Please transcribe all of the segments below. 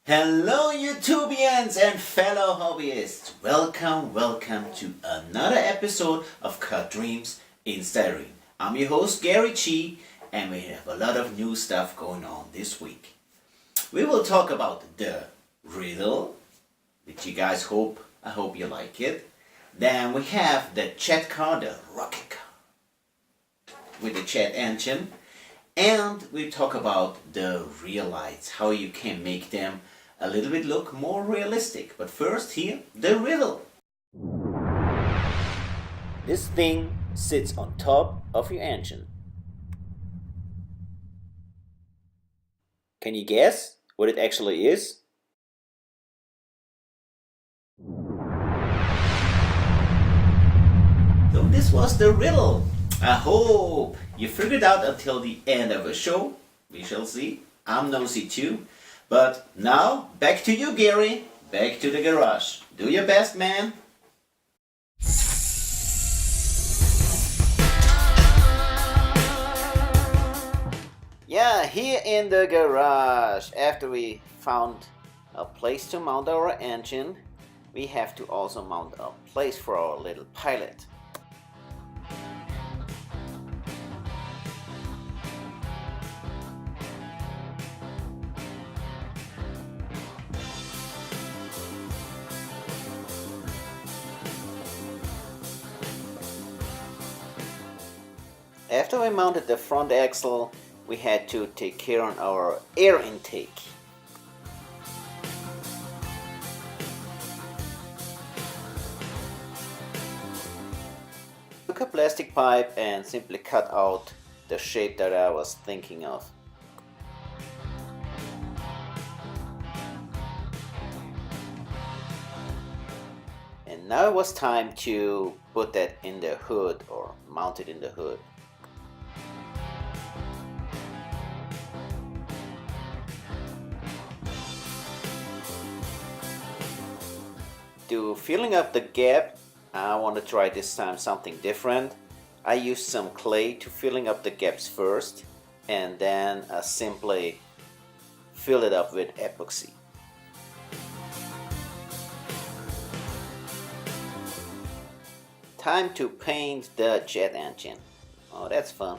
Hello YouTubians and fellow hobbyists! Welcome to another episode of Cut Dreams in Styrene. I'm your host Gary Chi and we have a lot of new stuff going on this week. We will talk about the riddle, which you guys I hope you like it. Then we have the jet car, the rocket car with the jet engine. And we talk about the real lights, how you can make them a little bit look more realistic. But first here, the riddle. This thing sits on top of your engine. Can you guess what it actually is? So this was the riddle. I hope you figured out until the end of the show. We shall see. I'm nosy too. But now, back to you, Gary. Back to the garage. Do your best, man. Yeah, here in the garage, after we found a place to mount our engine, we have to also mount a place for our little pilot. After we mounted the front axle, we had to take care on our air intake. Took a plastic pipe and simply cut out the shape that I was thinking of. And now it was time to put that in the hood or mount it in the hood. To filling up the gap, I want to try this time something different. I used some clay to filling up the gaps first and then simply fill it up with epoxy. Time to paint the jet engine. Oh, that's fun.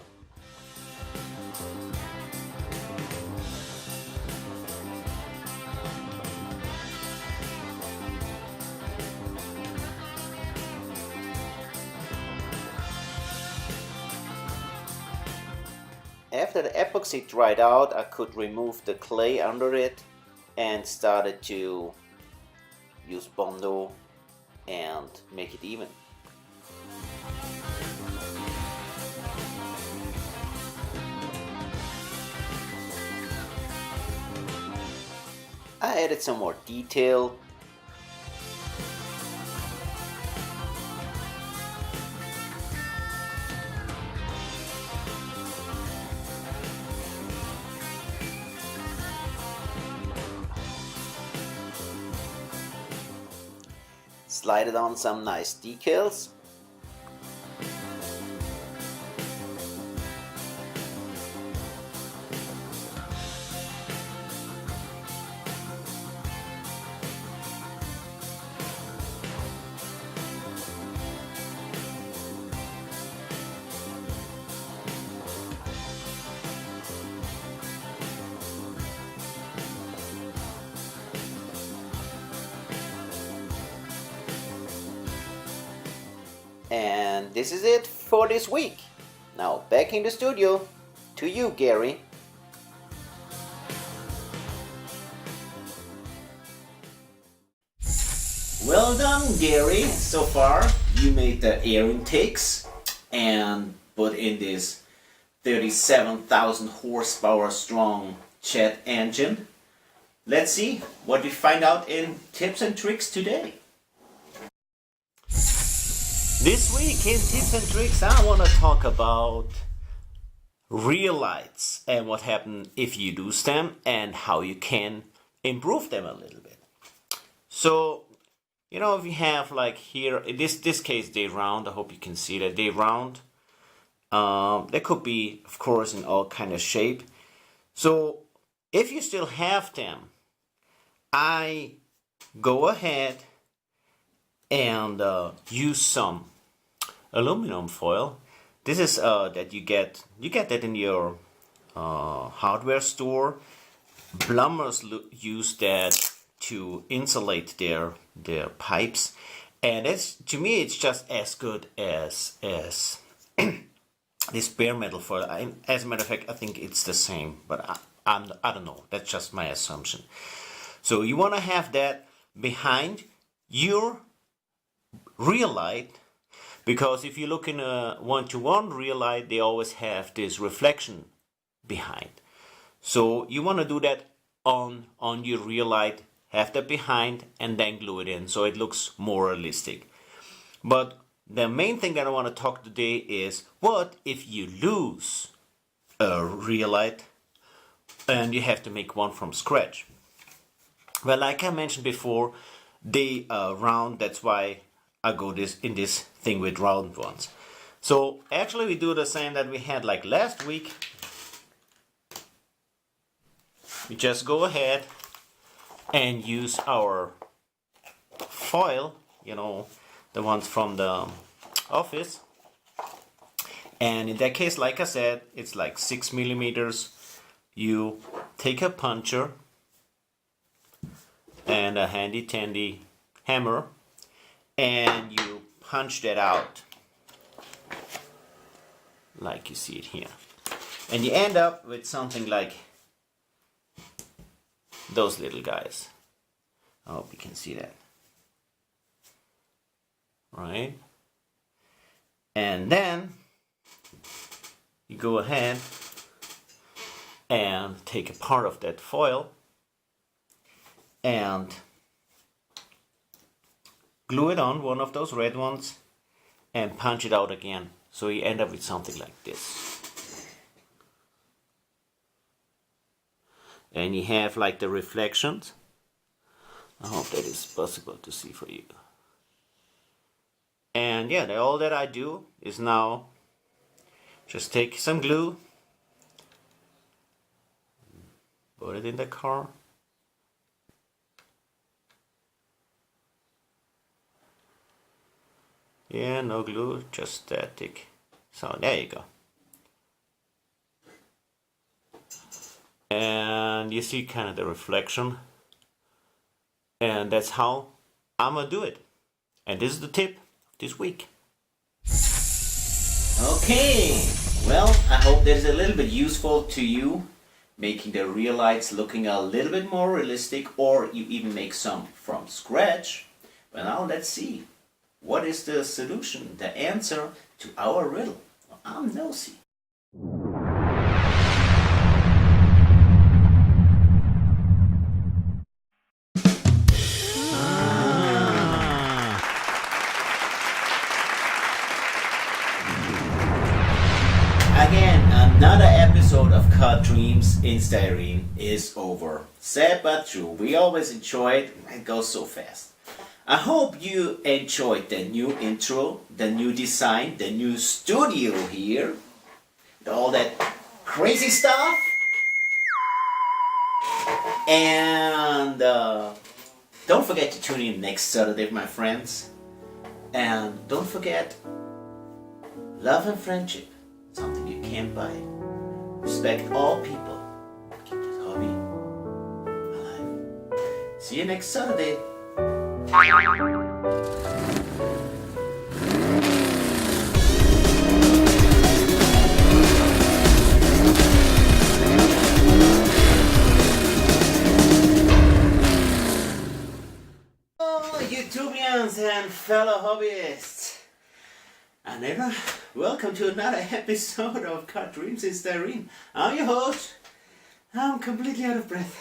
After the epoxy dried out, I could remove the clay under it and started to use Bondo and make it even. I added some more detail. Slided on some nice decals. And this is it for this week. Now back in the studio to you, Gary. Well done, Gary. So far you made the air intakes and put in this 37,000 horsepower strong jet engine. Let's see what we find out in tips and tricks today. This week in Tips and Tricks I want to talk about real lights and what happens if you lose them and how you can improve them a little bit. So, if you have like here, in this case they round, I hope you can see that they round. They could be, of course, in all kind of shape. So if you still have them, I go ahead and use some aluminum foil. This is that you get that in your hardware store. Plumbers use that to insulate their pipes, and to me it's just as good as this bare metal foil. As a matter of fact, I think it's the same, but I don't know. That's just my assumption. So you want to have that behind your real light, because if you look in a one-to-one real light, they always have this reflection behind. So you want to do that on your real light, have that behind, and then glue it in so it looks more realistic. But the main thing that I want to talk today is, what if you lose a real light and you have to make one from scratch? Well, like I mentioned before, they are round. That's why I go in this thing with round ones. So actually we do the same that we had like last week. We just go ahead and use our foil, the ones from the office. And in that case, like I said, it's like 6 millimeters. You take a puncher and a handy dandy hammer, and you punch that out like you see it here. And you end up with something like those little guys. I hope you can see that. Right? And then you go ahead and take a part of that foil and glue it on one of those red ones and punch it out again. So you end up with something like this. And you have like the reflections. I hope that is possible to see for you. And yeah, all that I do is now just take some glue, put it in the car, yeah, no glue, just static. So there you go. And you see kind of the reflection, and that's how I'm gonna do it. And this is the tip this week. Okay, well, I hope that is a little bit useful to you, making the real lights looking a little bit more realistic, or you even make some from scratch. Well, now let's see. What is the solution, the answer to our riddle? I'm nosy. Again, another episode of Cut Dreams in Styrene is over. Sad but true. We always enjoy it. It goes so fast. I hope you enjoyed the new intro, the new design, the new studio here, all that crazy stuff. And don't forget to tune in next Saturday, my friends. And don't forget, love and friendship, something you can't buy. Respect all people. Keep this hobby alive. See you next Saturday. YouTubians and fellow hobbyists, and welcome to another episode of Cut Dreams in Styrene. I'm your host. I'm completely out of breath.